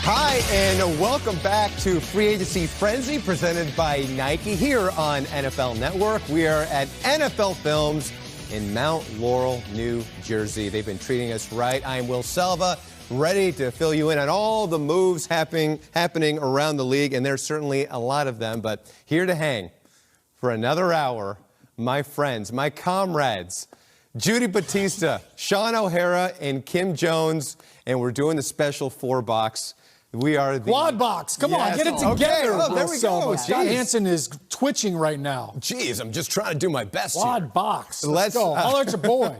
Hi, and welcome back to Free Agency Frenzy, presented by Nike here on NFL Network. We are at NFL Films in Mount Laurel, New Jersey. They've been treating us right. I'm Will Selva, ready to fill you in on all the moves happening around the league, and there's certainly a lot of them. But here to hang for another hour, my friends, my comrades, Judy Batista, Shaun O'Hara, and Kim Jones, and we're doing the special 4-box. We are the Quad box. Come on, get it together. Okay. Oh, there we go. Scott Hansen is twitching right now. Jeez, I'm just trying to do my best Quad here. box. Let's go. All it's a boy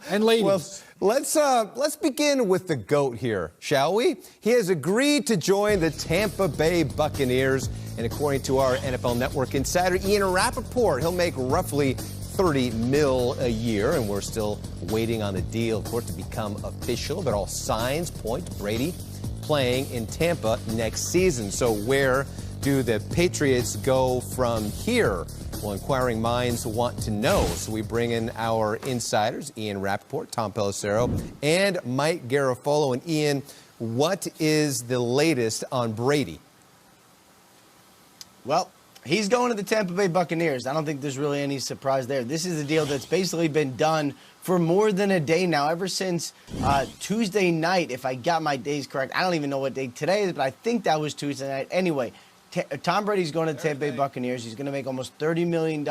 and ladies. Well, let's begin with the GOAT here, shall we? He has agreed to join the Tampa Bay Buccaneers, and according to our NFL Network insider, Ian Rappaport, he'll make roughly $30 million a year, and we're still waiting on the deal, of course, to become official, but all signs point to Brady playing in Tampa next season. So where do the Patriots go from here? Well, inquiring minds want to know. So we bring in our insiders, Ian Rappaport, Tom Pelissero, and Mike Garafolo. And Ian, what is the latest on Brady? Well, he's going to the Tampa Bay Buccaneers. I don't think there's really any surprise there. This is a deal that's basically been done for more than a day now, ever since Tuesday night, if I got my days correct. I don't even know what day today is, but I think that was Tuesday night. Anyway, Tom Brady's going to the Tampa Bay Buccaneers. He's going to make almost $30 million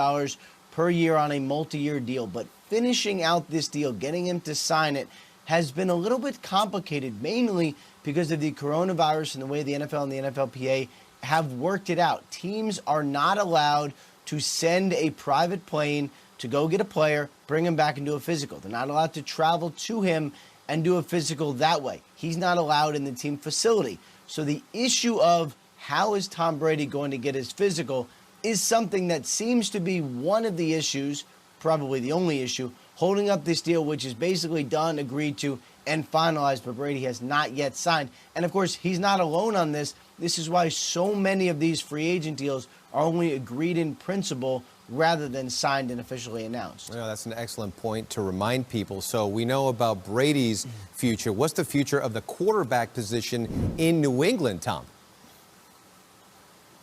per year on a multi-year deal. But finishing out this deal, getting him to sign it, has been a little bit complicated, mainly because of the coronavirus and the way the NFL and the NFLPA have worked it out. Teams are not allowed to send a private plane to go get a player, bring him back and do a physical. They're not allowed to travel to him and do a physical that way. He's not allowed in the team facility. So the issue of how is Tom Brady going to get his physical is something that seems to be one of the issues, probably the only issue, holding up this deal, which is basically done, agreed to, and finalized, but Brady has not yet signed. And of course, he's not alone on this. This is why so many of these free agent deals are only agreed in principle rather than signed and officially announced. Yeah, that's an excellent point to remind people. So we know about Brady's future. What's the future of the quarterback position in New England, Tom?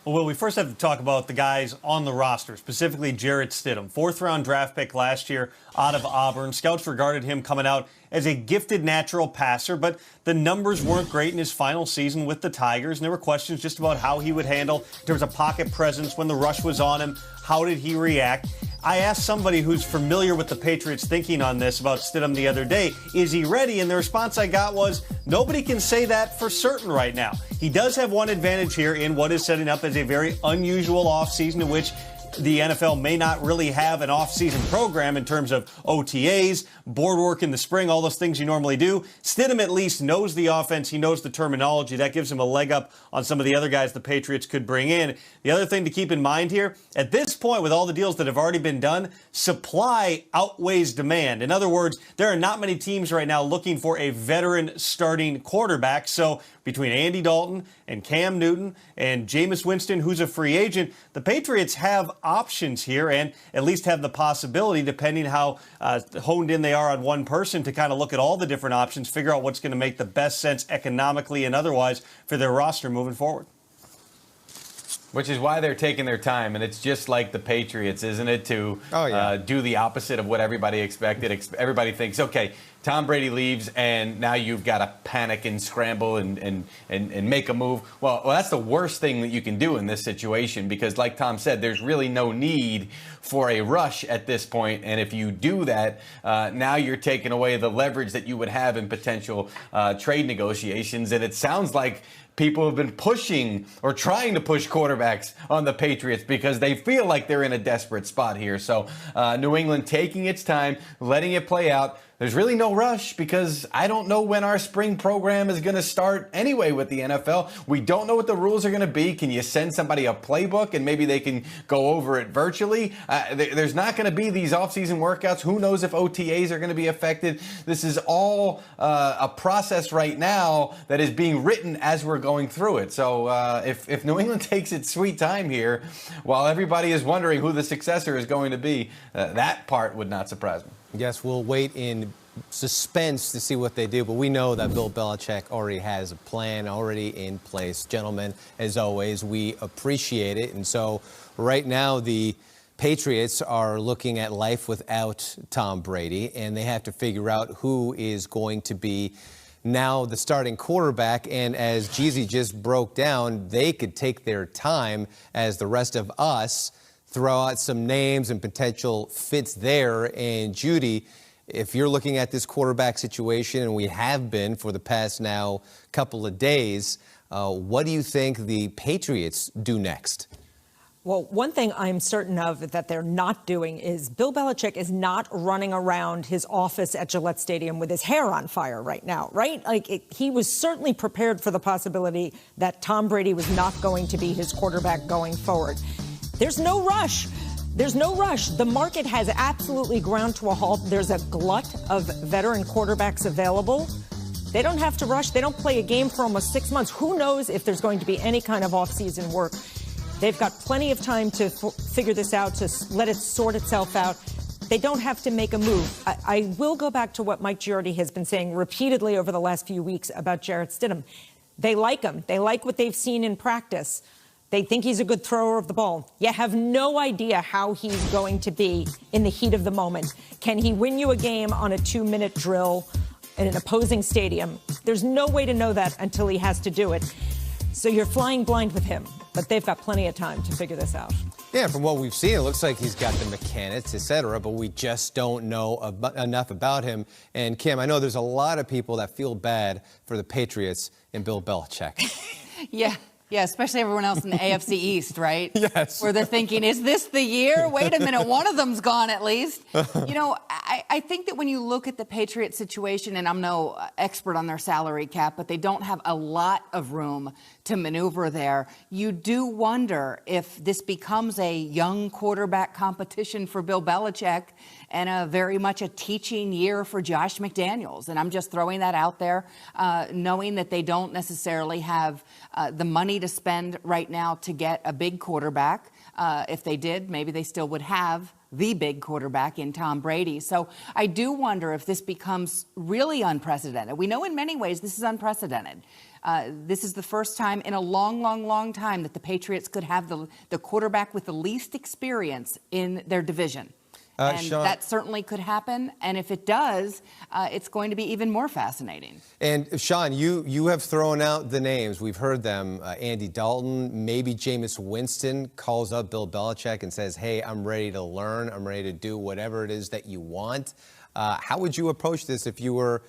Well, we first have to talk about the guys on the roster, specifically Jarrett Stidham. 4th-round draft pick last year out of Auburn. Scouts regarded him coming out as a gifted natural passer, but the numbers weren't great in his final season with the Tigers, and there were questions just about how he would handle in terms of pocket presence when the rush was on him. How did he react? I asked somebody who's familiar with the Patriots thinking on this about Stidham the other day, is he ready? And the response I got was, nobody can say that for certain right now. He does have one advantage here in what is setting up as a very unusual offseason in which the NFL may not really have an off-season program in terms of OTAs, board work in the spring, all those things you normally do. Stidham at least knows the offense. He knows the terminology. That gives him a leg up on some of the other guys the Patriots could bring in. The other thing to keep in mind here, at this point with all the deals that have already been done, supply outweighs demand. In other words, there are not many teams right now looking for a veteran starting quarterback. So between Andy Dalton and Cam Newton and Jameis Winston, who's a free agent, the Patriots have options here and at least have the possibility, depending how honed in they are on one person, to kind of look at all the different options, figure out what's going to make the best sense economically and otherwise for their roster moving forward. Which is why they're taking their time, and it's just like the Patriots, isn't it, to do the opposite of what everybody expected. Everybody thinks, okay, Tom Brady leaves, and now you've got to panic and scramble and make a move. Well, that's the worst thing that you can do in this situation because, like Tom said, there's really no need for a rush at this point. And if you do that, now you're taking away the leverage that you would have in potential trade negotiations. And it sounds like people have been pushing or trying to push quarterbacks on the Patriots because they feel like they're in a desperate spot here. So New England taking its time, letting it play out. There's really no rush because I don't know when our spring program is going to start anyway with the NFL. We don't know what the rules are going to be. Can you send somebody a playbook and maybe they can go over it virtually? There's not going to be these offseason workouts. Who knows if OTAs are going to be affected? This is all a process right now that is being written as we're going through it. So if New England takes its sweet time here, while everybody is wondering who the successor is going to be, that part would not surprise me. Yes, we'll wait in suspense to see what they do, but we know that Bill Belichick already has a plan already in place. Gentlemen, as always, we appreciate it. And so right now the Patriots are looking at life without Tom Brady, and they have to figure out who is going to be now the starting quarterback. And as Jeezy just broke down, they could take their time as the rest of us throw out some names and potential fits there. And Judy, if you're looking at this quarterback situation, and we have been for the past now couple of days, what do you think the Patriots do next? Well, one thing I'm certain of that they're not doing is Bill Belichick is not running around his office at Gillette Stadium with his hair on fire right now, right? He was certainly prepared for the possibility that Tom Brady was not going to be his quarterback going forward. There's no rush. There's no rush. The market has absolutely ground to a halt. There's a glut of veteran quarterbacks available. They don't have to rush. They don't play a game for almost 6 months. Who knows if there's going to be any kind of offseason work? They've got plenty of time to figure this out, to let it sort itself out. They don't have to make a move. I will go back to what Mike Giardi has been saying repeatedly over the last few weeks about Jarrett Stidham. They like him. They like what they've seen in practice. They think he's a good thrower of the ball. You have no idea how he's going to be in the heat of the moment. Can he win you a game on a 2-minute drill in an opposing stadium? There's no way to know that until he has to do it. So you're flying blind with him, but they've got plenty of time to figure this out. Yeah, from what we've seen, it looks like he's got the mechanics, et cetera, but we just don't know enough about him. And Kim, I know there's a lot of people that feel bad for the Patriots and Bill Belichick. Yeah, especially everyone else in the AFC East, right? Yes. Where they're thinking, is this the year? Wait a minute, one of them's gone at least. You know, I think that when you look at the Patriots situation, and I'm no expert on their salary cap, but they don't have a lot of room to maneuver there, you do wonder if this becomes a young quarterback competition for Bill Belichick and very much a teaching year for Josh McDaniels. And I'm just throwing that out there, knowing that they don't necessarily have the money to spend right now to get a big quarterback. If they did, maybe they still would have the big quarterback in Tom Brady. So I do wonder if this becomes really unprecedented. We know in many ways this is unprecedented. This is the first time in a long, long, long time that the Patriots could have the quarterback with the least experience in their division. And Shaun, that certainly could happen. And if it does, it's going to be even more fascinating. And Shaun, you have thrown out the names. We've heard them. Andy Dalton, maybe Jameis Winston calls up Bill Belichick and says, hey, I'm ready to learn. I'm ready to do whatever it is that you want. How would you approach this if you were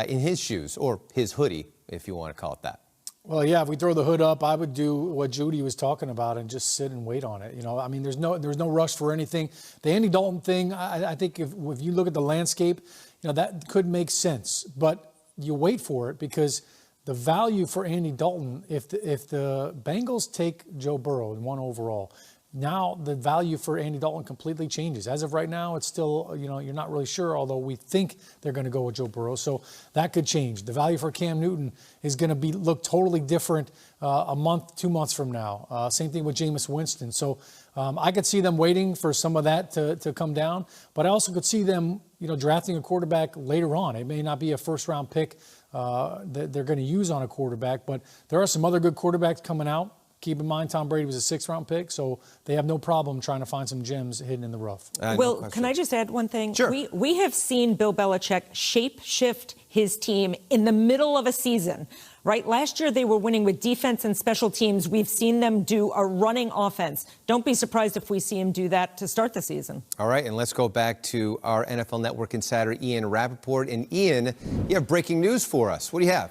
in his shoes, or his hoodie, if you want to call it that? Well, yeah, if we throw the hood up, I would do what Judy was talking about and just sit and wait on it. You know, I mean, there's no rush for anything. The Andy Dalton thing, I think if you look at the landscape, you know, that could make sense. But you wait for it, because the value for Andy Dalton, if the Bengals take Joe Burrow in 1 overall, now the value for Andy Dalton completely changes. As of right now, it's still, you know, you're not really sure, although we think they're going to go with Joe Burrow. So that could change. The value for Cam Newton is going to look totally different a month, 2 months from now. Same thing with Jameis Winston. So I could see them waiting for some of that to come down, but I also could see them, you know, drafting a quarterback later on. It may not be a first-round pick that they're going to use on a quarterback, but there are some other good quarterbacks coming out. Keep in mind, Tom Brady was a 6th-round pick, so they have no problem trying to find some gems hidden in the rough. Will, can I just add one thing? Sure. We have seen Bill Belichick shape-shift his team in the middle of a season, right? Last year, they were winning with defense and special teams. We've seen them do a running offense. Don't be surprised if we see him do that to start the season. All right, and let's go back to our NFL Network insider, Ian Rappaport. And Ian, you have breaking news for us. What do you have?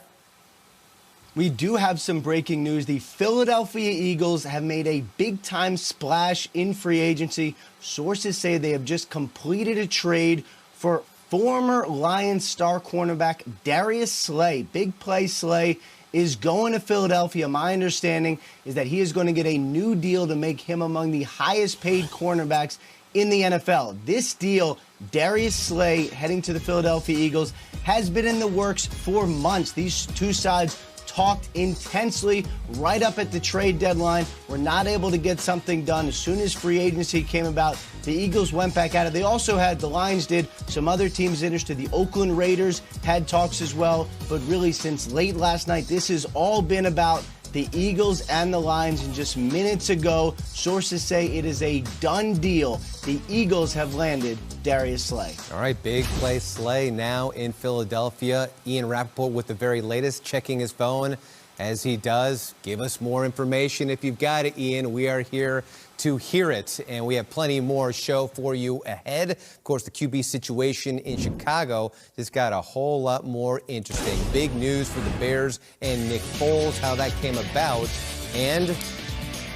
We do have some breaking news. The Philadelphia Eagles have made a big-time splash in free agency. Sources say they have just completed a trade for former Lions star cornerback Darius Slay. Big play Slay is going to Philadelphia. My understanding is that he is going to get a new deal to make him among the highest-paid cornerbacks in the NFL. This deal, Darius Slay heading to the Philadelphia Eagles, has been in the works for months. These two sides talked intensely right up at the trade deadline. Were not able to get something done. As soon as free agency came about, the Eagles went back at it. They also had, the Lions did, some other teams interested. The Oakland Raiders had talks as well. But really, since late last night, this has all been about the Eagles and the Lions. And just minutes ago, sources say it is a done deal. The Eagles have landed Darius Slay. All right, big play Slay now in Philadelphia. Ian Rappaport with the very latest, checking his phone as he does. Give us more information if you've got it, Ian. We are here to hear it, and we have plenty more show for you ahead. Of course, the QB situation in Chicago just got a whole lot more interesting. Big news for the Bears and Nick Foles, how that came about. And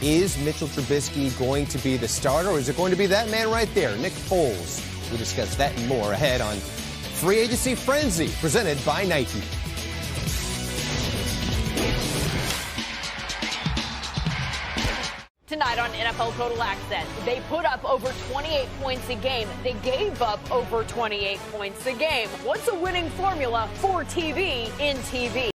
is Mitchell Trubisky going to be the starter, or is it going to be that man right there, Nick Foles? We'll discuss that and more ahead on Free Agency Frenzy, presented by Nike. Tonight on NFL Total Access, they put up over 28 points a game. They gave up over 28 points a game. What's a winning formula for TV in TV?